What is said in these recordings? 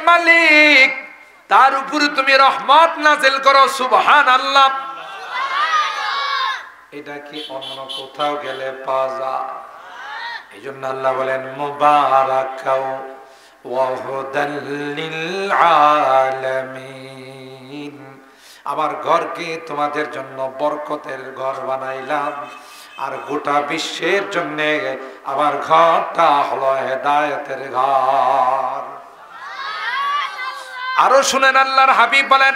মালিক তার উপরে তুমি রহমত নাযিল করো সুবহানাল্লাহ। এটা কি অন্য কোথাও গেলে পাওয়া যায়? এই জন্য আল্লাহ বলেন মুবারাকাও ওয়া হুদাল লিল আলামিন। আমার ঘরকে তোমাদের জন্য বরকতের ঘর বানাইলাম, আর গোটা বিশ্বের জন্য আমার ঘরটা হলো হেদায়েতের ঘর। আরো শুনেন, আল্লাহর হাবিব বলেন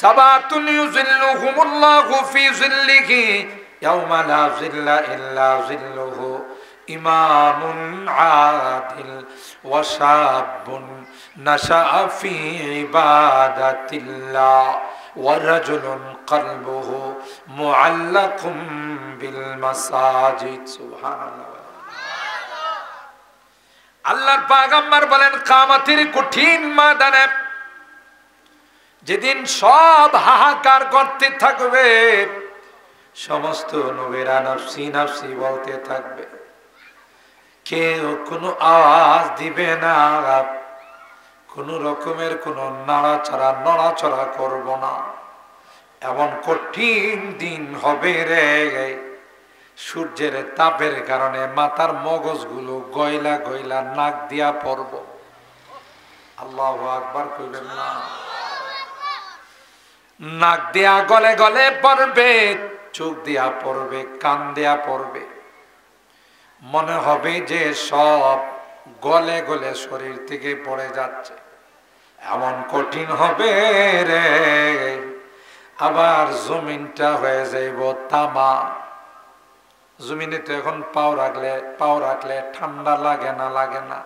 সাবাতুন ইউযিল্লুহুমুল্লাহু ফি যিল্লিহি ইয়াওমা লা যিল্লা ইল্লা যিল্লুহু, ইমামুন আদিল ওয়া শাবুন নাশাআ ফি ইবাদাতিল্লাহ ওয়া রাজুলুন কলবুহু মুআল্লাকুম বিল মাসাজিদ। সুবহানাল্লাহ। আল্লাহর পয়গম্বর বলেন কিয়ামতের কঠিন ময়দানে যেদিন সব হাহাকার করতে থাকবে, সমস্ত নবীরা নফসি নফসি বলতে থাকবে, কেউ কোনো আওয়াজ দিবে না, কোন রকমের কোন নড়াচড়া করব না। এমন কঠিন দিন হবে রে, সূর্যের তাপের কারণে মাথার মগজগুলো গয়লা গয়লা নাক দিয়া পড়ব। আল্লাহু আকবার কইবেন না? নাক দিয়া গলে গলে পড়বে, চোখ দিয়া পড়বে, কান দিয়া পড়বে, মনে হবে যে সব গলে গলে শরীর থেকে পড়ে যাচ্ছে। এমন কঠিন হবে রে। আবার জমিনটা হয়ে যাইব তামা। জমিনে তো এখন পাও রাখলে ঠান্ডা লাগে না,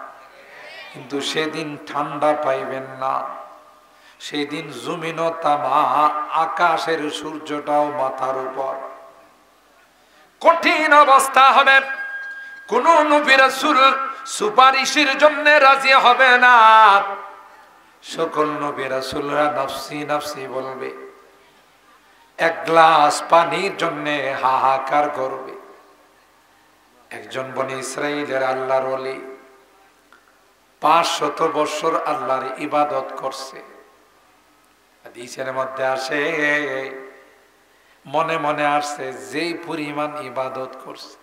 কিন্তু সেদিন ঠান্ডা পাইবেন না। সেদিন জমিনও তামা, আকাশের সূর্যটাও মাথার উপর। কঠিন অবস্থা হবে। কোন নবী রাসূল সুপারিশের জন্য রাজি হবে না। সকল নবী রাসূলরা নফসি নফসি বলবে। এক গ্লাস পানির জন্য হাহাকার করবে। একজন বনি ইসরাইলের আল্লাহর ওলি 500 বছর আল্লাহর ইবাদত করছে। হাদিসের মধ্যে আসে, মনে মনে আসছে যেই পরিমাণ ইবাদত করছে,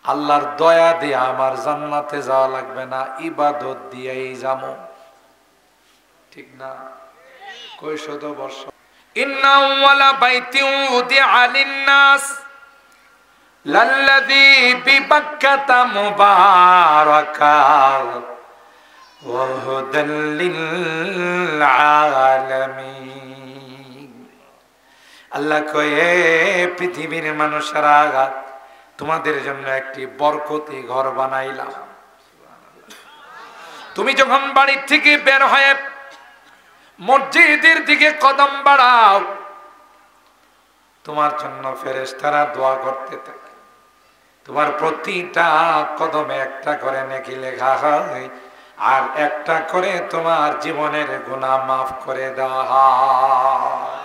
আল্লাহর দয়া দিয়ে আমার জান্নাতে যাওয়া লাগবে না, ইবাদত দিয়েই যাবো। ঠিক না? কয় শত বছর। ইন্না আউওয়ালা বাইতিন উদিআ লিন-নাস লাল্লাযী বিবাক্কাতা মুবারাকা ওয়া হুদাল লিল আলামিন। আল্লাহ কয়ে পৃথিবীর মানুষেরা, তোমাদের জন্য একটি বরকতি ঘর বানাইলাম। তুমি যখন বাড়ির থেকে বের হয়ে মসজিদের দিকে কদম বাড়াও, তোমার জন্য ফেরেশতারা দোয়া করতে থাকে। তোমার প্রতিটা কদমে একটা করে নেকি লেখা হয়, আর একটা করে তোমার জীবনের গুনাহ মাফ করে দেওয়া হয়।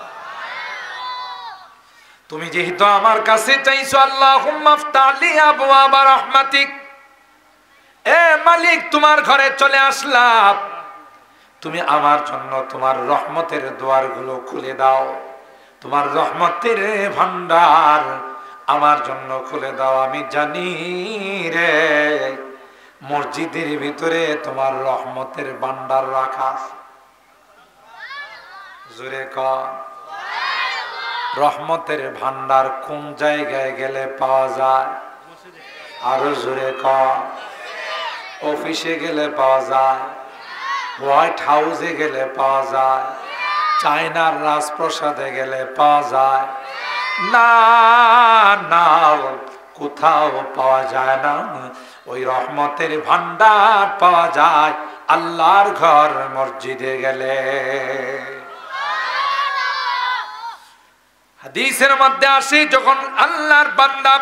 তুমি যেহেতু আমার কাছে চাইছো, আল্লাহুম্মা আফতালি আবওয়াবা রাহমাতিক, এ মালিক তোমার ঘরে চলে আসলাম, তুমি আমার জন্য তোমার রহমতের দুয়ারগুলো খুলে দাও। তোমার রহমতের ভান্ডার আমার জন্য খুলে দাও। আমি জানি রে মসজিদের ভিতরে তোমার রহমতের ভান্ডার রাখা। জোরে কর রহমতের ভান্ডার কোন জায়গায় গেলে পাওয়া যায়? আরো জোরে কর। অফিসে গেলে পাওয়া যায়, হোয়াইট হাউসে গেলে পাওয়া যায়, চায়নার রাজপ্রাসাদে গেলে পাওয়া যায় না, না কোথাও পাওয়া যায় না। ওই রহমতের ভান্ডার পাওয়া যায় আল্লাহর ঘর মসজিদে গেলে। হাদিসের মধ্যে আসে, যখন আল্লাহর বান্দা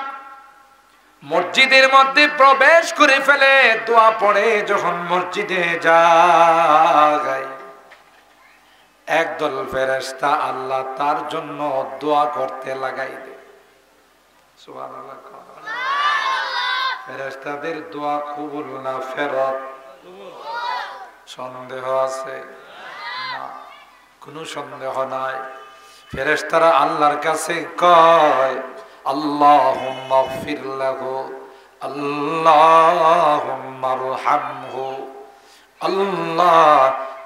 মসজিদের মধ্যে প্রবেশ করে ফেলে, দোয়া পড়ে, যখন মসজিদে যায়, একদল ফেরেশতা আল্লাহ তার জন্য দোয়া করতে লাগাই দেয়। সুবহানাল্লাহ। ফেরেশতাদের দোয়া কবুল না ফেরত? সন্দেহ আছে? না, কোনো সন্দেহ নাই। ফেরেশতারা আল্লাহর কাছে কয় আল্লাহুম্মা গফির লাহু, আল্লাহুম্মা রহামহু। আল্লাহ,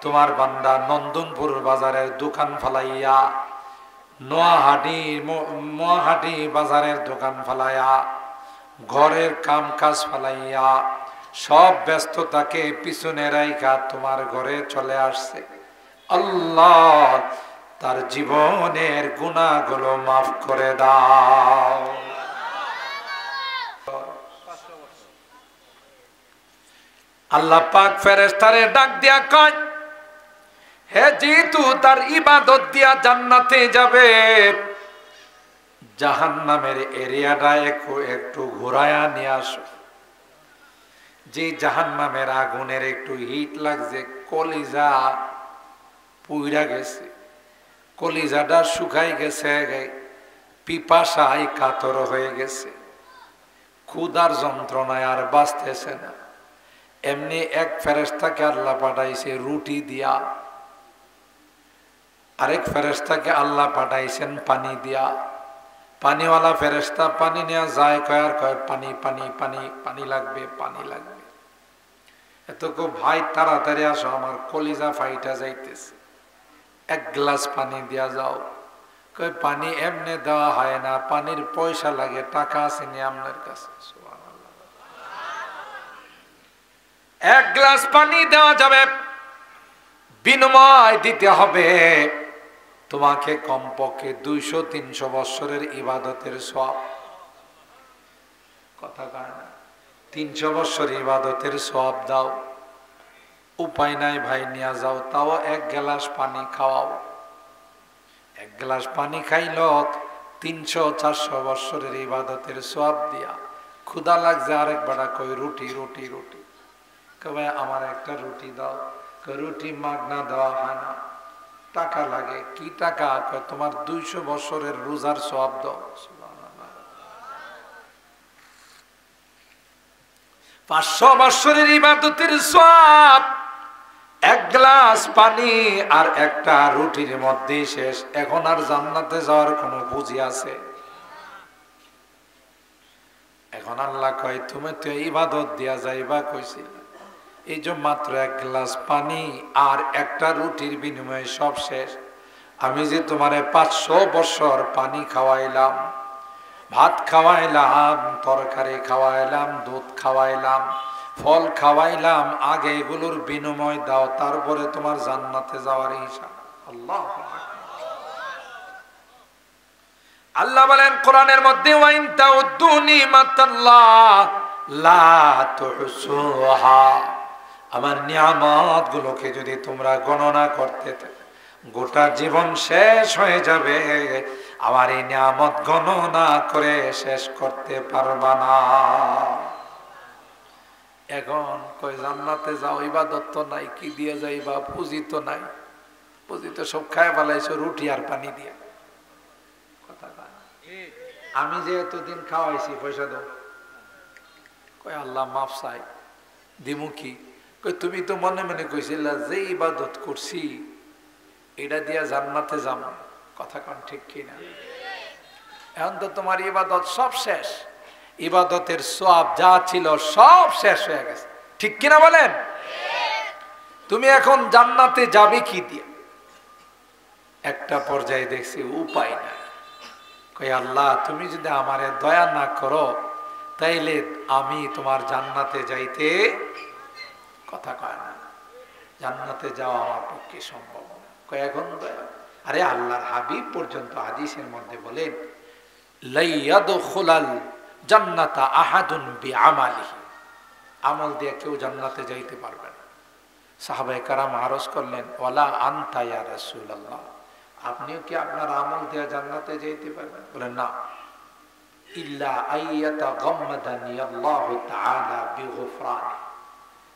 তোমার বান্দা নন্দনপুর বাজারের দোকান ফালাইয়া, নোয়াহাটি বাজারের দোকান ফালাইয়া, ঘরের কাম কাজ ফালাইয়া, সব ব্যস্ততাকে পিছনে রাইখা তোমার ঘরে চলে আসছে। আল্লাহ, তার জীবনের গুনাহগুলো মাফ করে দাও। আল্লাহ পাক ফেরেশতারে ডাক দিয়া কয়, হে যেহেতু তার ইবাদত দিয়া জান্নাতে যাবে, জাহান্নামের এরিয়াটা একটু ঘোরায়া নিয়ে আসো। যে জাহান্নামের আগুনের একটু হিট লাগছে, কলিজা পুইরা গেছে, কলিজাটা শুকাই গেছে, পিপাসায় কাতর হয়ে গেছে, ক্ষুধার যন্ত্রণায় আর বাঁচতেছে না। এমনি এক ফেরেশতাকে আল্লাহ পাঠাইছে রুটি দিয়া, আরেক ফেরেশতাকে আল্লাহ পাঠাইছেন পানি দিয়া। পানিওয়ালা ফেরেশতা পানি নেওয়া যায়, কয় আর কয় পানি পানি পানি পানি লাগবে, পানি লাগবে। এত কো ভাই তাড়াতাড়ি আসো, আমার কলিজা ফাইটা যাইতেছে, এক গ্লাস পানি দিয়া যাও। কয় পানি এমনি দেওয়া হয় না, পানির পয়সা লাগে, টাকা আছে নি আপনার কাছে? এক গ্লাস পানি দেওয়া যাবে, বিনিময় দিতে হবে তোমাকে কমপক্ষে 200-300 বছরের ইবাদতের সওয়াব। কথা কয় না? 300 বছর ইবাদতের সওয়াব দাও। উপায় নাই ভাই, নিয়ে যাও, তাও এক গ্লাস পানি খাওয়াও। এক গ্লাস পানি খাইল 300-400 বছরের ইবাদতের সওয়াব দিয়া। ক্ষুধা লাগছে, আরেক বেড়া কই রুটি রুটি রুটি। কবে আমার একটা রুটি দাও। রুটি মাগনা দেওয়া হয় না, টাকা লাগে। কি টাকা? তোমার 200 বছরের রোজার সওয়াব দাও। 500 বছরের ইবাদতের সওয়াব এক গ্লাস পানি আর একটা রুটির মধ্যে শেষ। এখন আর জান্নাতে যাওয়ার কোনো পুঁজি আছে? এখন আল্লাহ কয়, তুমি তো ইবাদত দিয়া যাইবা কইছিল, এই যে মাত্র এক গ্লাস পানি আর একটা রুটির বিনিময়ে সব শেষ। আমি যে তোমারে 500 বছর পানি খাওয়াইলাম, ভাত খাওয়াইলাম, তরকারি খাওয়াইলাম, দুধ খাওয়াইলাম, ফল খাওয়াইলাম, আগে এগুলোর বিনিময় দাও, তারপরে তোমার জান্নাতে যাওয়ার হিসাব। আল্লাহ আল্লাহ বলেন কোরআনের মধ্যে, ওয়াইন তাউদ্দু নিমাতাল্লাহ লা তুহসুহা। আমার নিয়ামত গুলোকে যদি তোমরা গণনা করতে, গোটা জীবন শেষ হয়ে যাবে। আমার এই নিয়ামত গণনা করে শেষ করতে পারবা না। এখন কই জান্নাতে যাও, ইবাদত তো নাই, কি দিয়ে যাইবা? পুঁজি তো নাই, পুঁজি তো সব খায় ফেলাইছো রুটি আর পানি দিয়া। কথা আমি যে এতদিন খাওয়াইছি, পয়সা দাও। কই আল্লাহ মাফ চাই, দিমু কি? কই তুমি তো মনে মনে কইছিলা যে ইবাদত করছি এটা দিয়া জান্নাতে যাব। কথা কোন ঠিক কিনা? এখন তো তোমার ইবাদত সব শেষ, ইবাদতের সওয়াব যা ছিল সব শেষ হয়ে গেছে, ঠিক কিনা বলেন? তুমি এখন জান্নাতে যাবে কি দিয়ে? একটা পর্যায়ে দেখছি উপায় নাই। কই আল্লাহ, তুমি যদি আমারে দয়া না করো তাইলে আমি তোমার জান্নাতে যাইতে, কথা কয় না, জান্নাতে যাওয়া আমার পক্ষে সম্ভব না। কই এখন দয়া? আরে আল্লাহর হাবিব পর্যন্ত হাদিসের মধ্যে বলেন, লা ইয়াদখুলাল জান্নাতা আহাদুন বিআমালিহি, আমল দিয়ে কেউ জান্নাতে যাইতে পারবে না। সাহাবায়ে কেরাম আরজ করলেন, ওয়ালা আনতা ইয়া রাসূলুল্লাহ, আপনিও কি আপনার আমল দিয়ে জান্নাতে যাইতে পারবেন? বলেন না। ইল্লা আইয়াতাগাম্মাদানি আল্লাহু তাআলা বিগফরানি,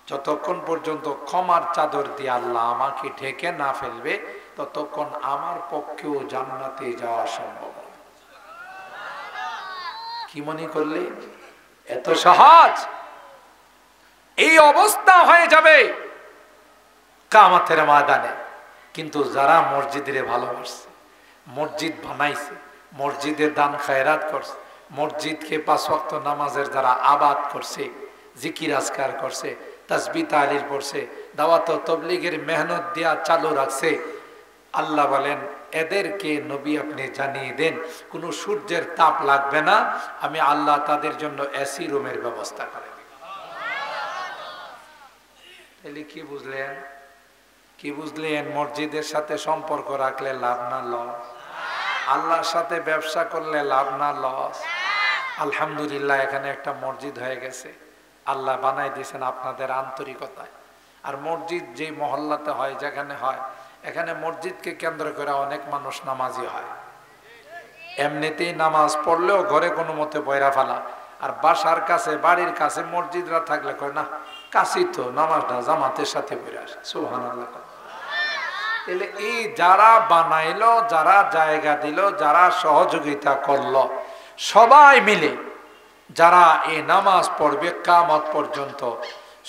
যতক্ষণ পর্যন্ত ক্ষমার চাদর দিয়ে আল্লাহ আমাকে ঢেকে না ফেলবে ততক্ষণ আমার পক্ষেও জান্নাতে যাওয়া সম্ভব। কি মনে করলে এত সহজ? এই অবস্থা হয়ে যাবে কিয়ামতের ময়দানে। কিন্তু যারা মসজিদে ভালোবাসছে, মসজিদ বানাইছে, মসজিদে দান খায়রাত করছে, মসজিদকে 5 ওয়াক্ত নামাজের যারা আবাদ করছে, জিকির আজকার করছে, তাসবিহ তাহলিল পড়ছে, দাওয়াত ও তাবলীগের মেহনত দিয়া চালু রাখছে, আল্লাহ বলেন এদেরকে নবী আপনি জানিয়ে দেন কোনো সূর্যের তাপ লাগবে না, আমি আল্লাহ তাদের জন্য এসি রুমের ব্যবস্থা করে দিব। তাহলে কি বুঝলেন? কি বুঝলেন? মসজিদের সাথে সম্পর্ক রাখলে লাভ না লস? আল্লাহর সাথে ব্যবসা করলে লাভ না লস? আলহামদুলিল্লাহ এখানে একটা মসজিদ হয়ে গেছে, আল্লাহ বানাই দিয়েছেন আপনাদের আন্তরিকতায়। আর মসজিদ যে মহল্লাতে হয়, যেখানে হয়, এখানে মসজিদকে কেন্দ্র করে অনেক মানুষ নামাজি হয়। এমনিতেই নামাজ পড়লেও ঘরে কোনো মতে পয়রা ফেলা, আর বাসার কাছে বাড়ির কাছে মসজিদরা থাকলে কয় না কাছেই তো, নামাজটা জামাতের সাথে পড়ে আসে। সুবহানাল্লাহ। তাহলে এই যারা বানাইলো, যারা জায়গা দিল, যারা সহযোগিতা করলো, সবাই মিলে যারা এই নামাজ পড়বে কিয়ামত পর্যন্ত,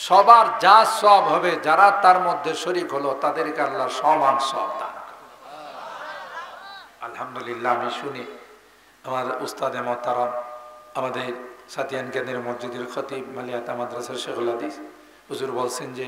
সবার যা সওয়াব হবে, যারা তার মধ্যে শরীক হলো তাদেরকে আল্লাহ সমান সওয়াব দান করবে। আলহামদুলিল্লাহ। আমি শুনি আমার উস্তাদে মোহতারাম, আমাদের সাতিয়ান কেন্দ্রের মসজিদের খতিব মালিয়াতা মাদ্রাসার শেখুল হাদিস হুজুর বলছেন যে